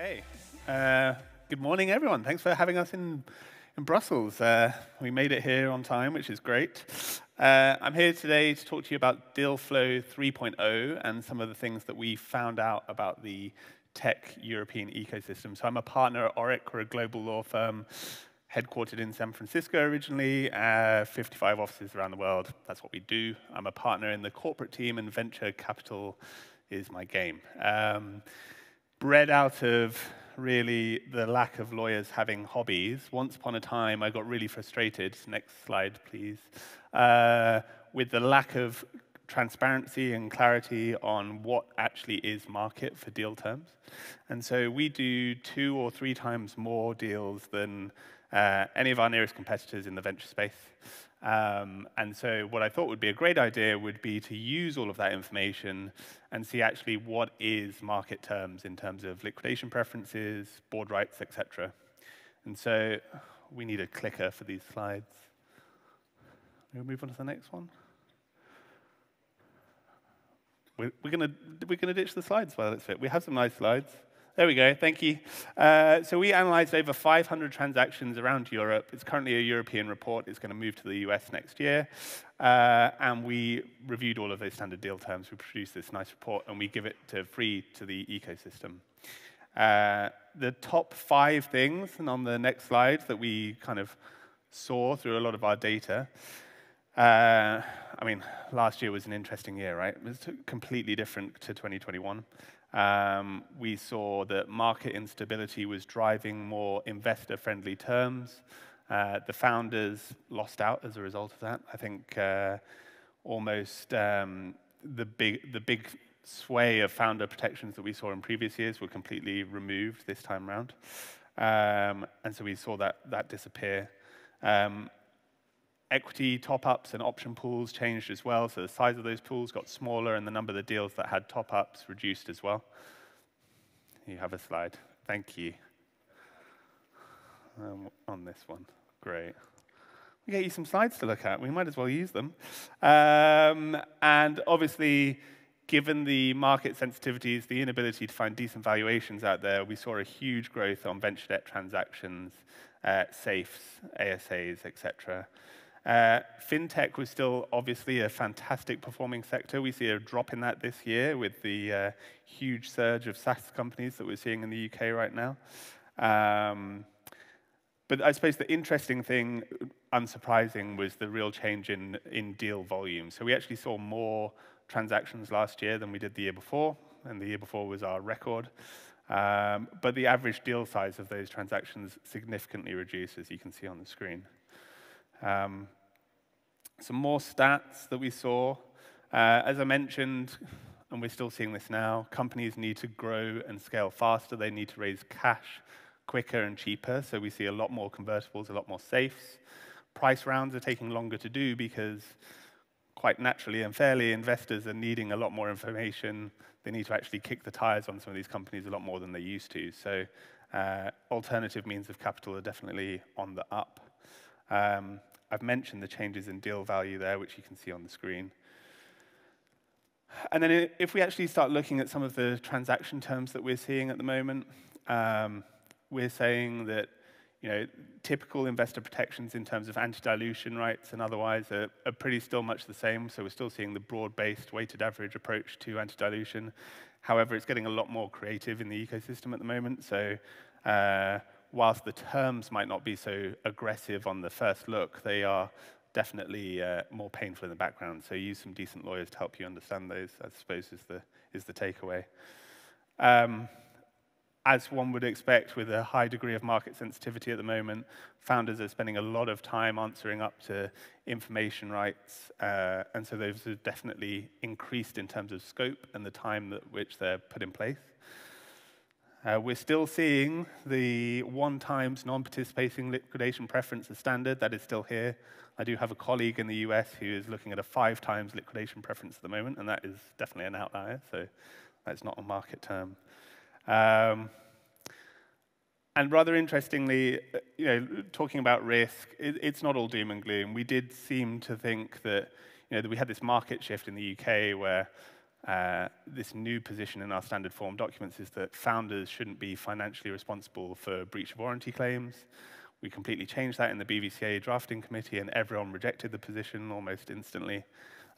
Okay. Good morning, everyone. Thanks for having us in Brussels. We made it here on time, which is great. I'm here today to talk to you about Deal Flow 3.0 and some of the things that we found out about the tech European ecosystem. So I'm a partner at Orrick. We're a global law firm headquartered in San Francisco originally, 55 offices around the world. That's what we do. I'm a partner in the corporate team, and venture capital is my game. Bred out of really the lack of lawyers having hobbies. Once upon a time, I got really frustrated, next slide please, with the lack of transparency and clarity on what actually is market for deal terms. And so we do 2 or 3 times more deals than any of our nearest competitors in the venture space. And so what I thought would be a great idea would be to use all of that information and see actually what is market terms in terms of liquidation preferences, board rights, etc. And so we need a clicker for these slides. We'll move on to the next one. We're gonna ditch the slides while it's fit. We have some nice slides. There we go, thank you. So we analyzed over 500 transactions around Europe. It's currently a European report. It's going to move to the US next year. And we reviewed all of those standard deal terms. We produced this nice report, and we give it free to the ecosystem. The top 5 things, and on the next slide, that we kind of saw through a lot of our data. I mean, last year was an interesting year, right? It was completely different to 2021. We saw that market instability was driving more investor-friendly terms. The founders lost out as a result of that. I think almost the big sway of founder protections that we saw in previous years were completely removed this time around. And so we saw that disappear. Equity top-ups and option pools changed as well, so the size of those pools got smaller and the number of the deals that had top-ups reduced as well. You have a slide. Thank you. On this one. Great. We get you some slides to look at. We might as well use them. And obviously, given the market sensitivities, the inability to find decent valuations out there, we saw a huge growth on venture debt transactions, safes, ASAs, etc. Fintech was still obviously a fantastic performing sector. We see a drop in that this year with the huge surge of SaaS companies that we're seeing in the UK right now. But I suppose the interesting thing, unsurprising, was the real change in deal volume. So we actually saw more transactions last year than we did the year before, and the year before was our record. But the average deal size of those transactions significantly reduced, as you can see on the screen. Some more stats that we saw. As I mentioned, and we're still seeing this now, companies need to grow and scale faster. They need to raise cash quicker and cheaper. So we see a lot more convertibles, a lot more safes. Price rounds are taking longer to do because, quite naturally and fairly, investors are needing a lot more information. They need to actually kick the tires on some of these companies a lot more than they used to. So alternative means of capital are definitely on the up. I've mentioned the changes in deal value there, which you can see on the screen. And then if we actually start looking at some of the transaction terms that we're seeing at the moment, we're saying that typical investor protections in terms of anti-dilution rights and otherwise are pretty still much the same. So we're still seeing the broad-based weighted average approach to anti-dilution. However, it's getting a lot more creative in the ecosystem at the moment. So whilst the terms might not be so aggressive on the first look, they are definitely more painful in the background. So use some decent lawyers to help you understand those, I suppose, is the takeaway. As one would expect with a high degree of market sensitivity at the moment, founders are spending a lot of time answering up to information rights, and so those have definitely increased in terms of scope and the time at which they're put in place. We're still seeing the 1 times non-participating liquidation preference as standard. That is still here. I do have a colleague in the US who is looking at a 5 times liquidation preference at the moment, and that is definitely an outlier, so that's not a market term. And rather interestingly, talking about risk, it's not all doom and gloom. We did seem to think that, that we had this market shift in the UK where this new position in our standard form documents is that founders shouldn't be financially responsible for breach of warranty claims. We completely changed that in the BVCA drafting committee, and everyone rejected the position almost instantly.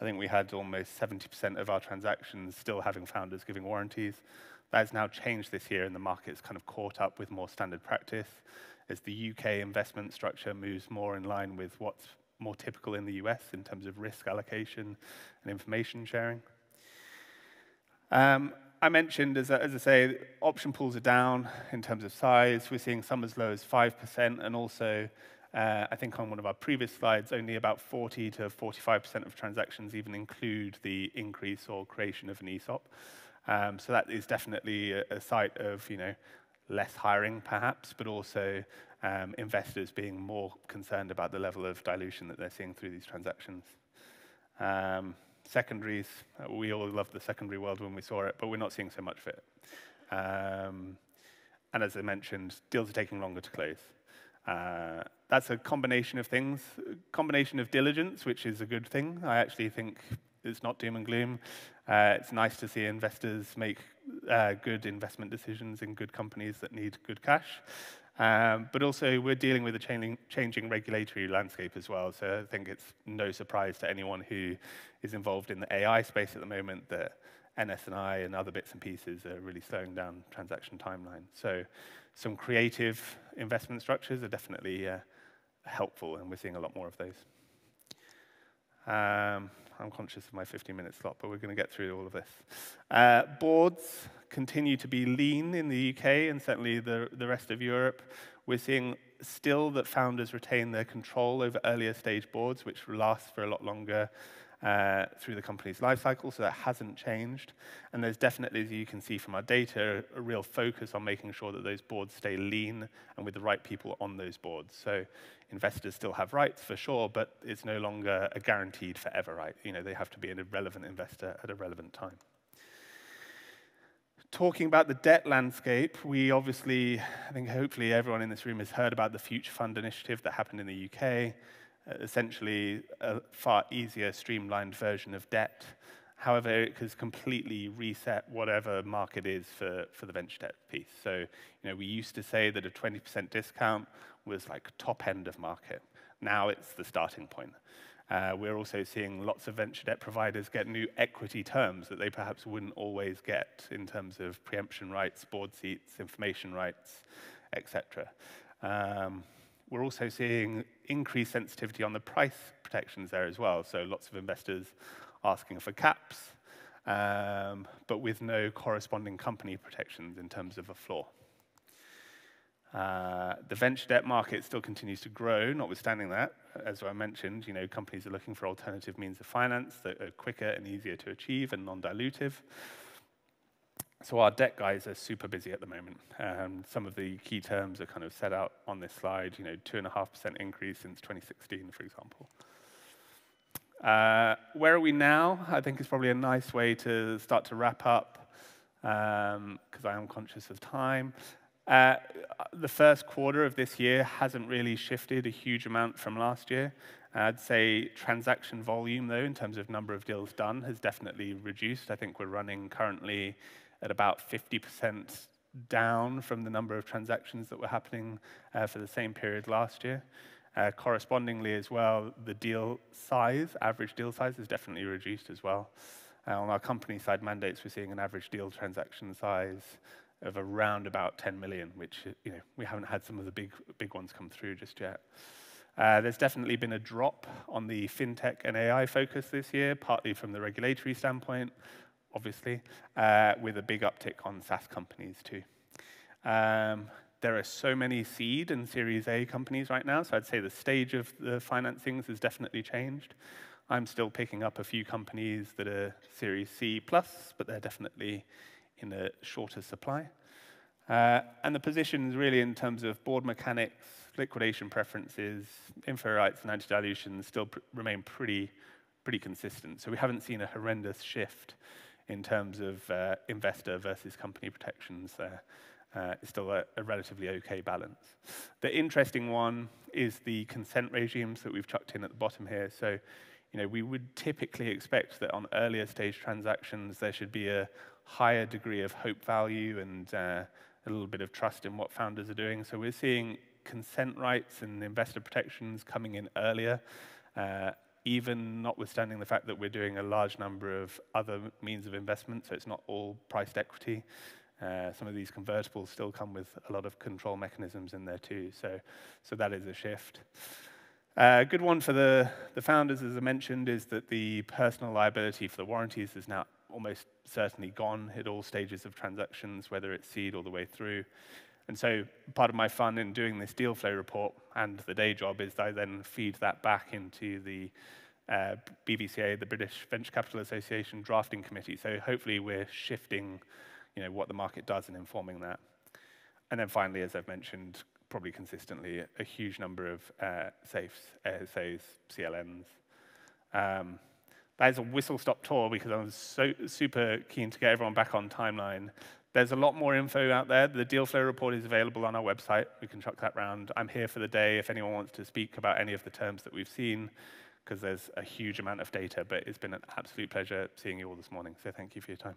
I think we had almost 70% of our transactions still having founders giving warranties. That has now changed this year, and the market's kind of caught up with more standard practice as the UK investment structure moves more in line with what's more typical in the US in terms of risk allocation and information sharing. I mentioned, as I say, option pools are down in terms of size. We're seeing some as low as 5%, and also, I think on one of our previous slides, only about 40 to 45% of transactions even include the increase or creation of an ESOP. So that is definitely a site of, less hiring perhaps, but also investors being more concerned about the level of dilution that they're seeing through these transactions. Secondaries, we all loved the secondary world when we saw it, but we're not seeing so much of it. And as I mentioned, deals are taking longer to close. That's a combination of things, combination of diligence, which is a good thing. I actually think it's not doom and gloom. It's nice to see investors make good investment decisions in good companies that need good cash. But also, we're dealing with a changing regulatory landscape as well. So I think it's no surprise to anyone who is involved in the AI space at the moment that NS&I and other bits and pieces are really slowing down transaction timeline. So some creative investment structures are definitely helpful, and we're seeing a lot more of those. I'm conscious of my 15-minute slot, but we're going to get through all of this. Boards continue to be lean in the UK and certainly the rest of Europe. We're seeing still that founders retain their control over earlier stage boards, which last for a lot longer through the company's life cycle, so that hasn't changed. And there's definitely, as you can see from our data, a real focus on making sure that those boards stay lean and with the right people on those boards. So investors still have rights for sure, but it's no longer a guaranteed forever right. They have to be a relevant investor at a relevant time. Talking about the debt landscape, we obviously, I think hopefully everyone in this room has heard about the Future Fund initiative that happened in the UK. Essentially a far easier, streamlined version of debt. However, it has completely reset whatever market is for the venture debt piece. So, we used to say that a 20% discount was like top end of market. Now it's the starting point. We're also seeing lots of venture debt providers get new equity terms that they perhaps wouldn't always get in terms of preemption rights, board seats, information rights, etc. We're also seeing increased sensitivity on the price protections there as well. So lots of investors asking for caps, but with no corresponding company protections in terms of a floor. The venture debt market still continues to grow, notwithstanding that. As I mentioned, companies are looking for alternative means of finance that are quicker and easier to achieve and non-dilutive. So our debt guys are super busy at the moment. Some of the key terms are kind of set out on this slide, 2.5% increase since 2016, for example. Where are we now? I think is probably a nice way to start to wrap up, because I am conscious of time. The first quarter of this year hasn't really shifted a huge amount from last year. I'd say transaction volume, though, in terms of number of deals done, has definitely reduced. I think we're running currently at about 50% down from the number of transactions that were happening for the same period last year. Correspondingly as well, the deal size, average deal size, has definitely reduced as well. On our company side mandates, we're seeing an average deal transaction size of around about 10 million, which we haven't had some of the big ones come through just yet. There's definitely been a drop on the fintech and AI focus this year, partly from the regulatory standpoint, obviously, with a big uptick on SaaS companies too. There are so many seed and Series A companies right now, so I'd say the stage of the financings has definitely changed. I'm still picking up a few companies that are Series C+, but they're definitely in a shorter supply. And the positions really in terms of board mechanics, liquidation preferences, info rights, and anti-dilution still remain pretty consistent. So we haven't seen a horrendous shift in terms of investor versus company protections there. It's still a relatively okay balance. The interesting one is the consent regimes that we've chucked in at the bottom here. So, we would typically expect that on earlier stage transactions, there should be a higher degree of hope value and a little bit of trust in what founders are doing. So we're seeing consent rights and investor protections coming in earlier, even notwithstanding the fact that we're doing a large number of other means of investment, so it's not all priced equity. Some of these convertibles still come with a lot of control mechanisms in there too, so that is a shift. A good one for the founders, as I mentioned, is that the personal liability for the warranties is now almost certainly gone at all stages of transactions, whether it's seed all the way through. And so part of my fun in doing this deal flow report and the day job is I then feed that back into the BVCA, the British Venture Capital Association drafting committee. So hopefully we're shifting what the market does and informing that. And then finally, as I've mentioned, probably consistently, a huge number of SAFEs, ASAs, CLNs. That is a whistle-stop tour because I was so super keen to get everyone back on timeline. There's a lot more info out there. The deal flow report is available on our website. We can chuck that round. I'm here for the day if anyone wants to speak about any of the terms that we've seen, because there's a huge amount of data, but it's been an absolute pleasure seeing you all this morning. So thank you for your time.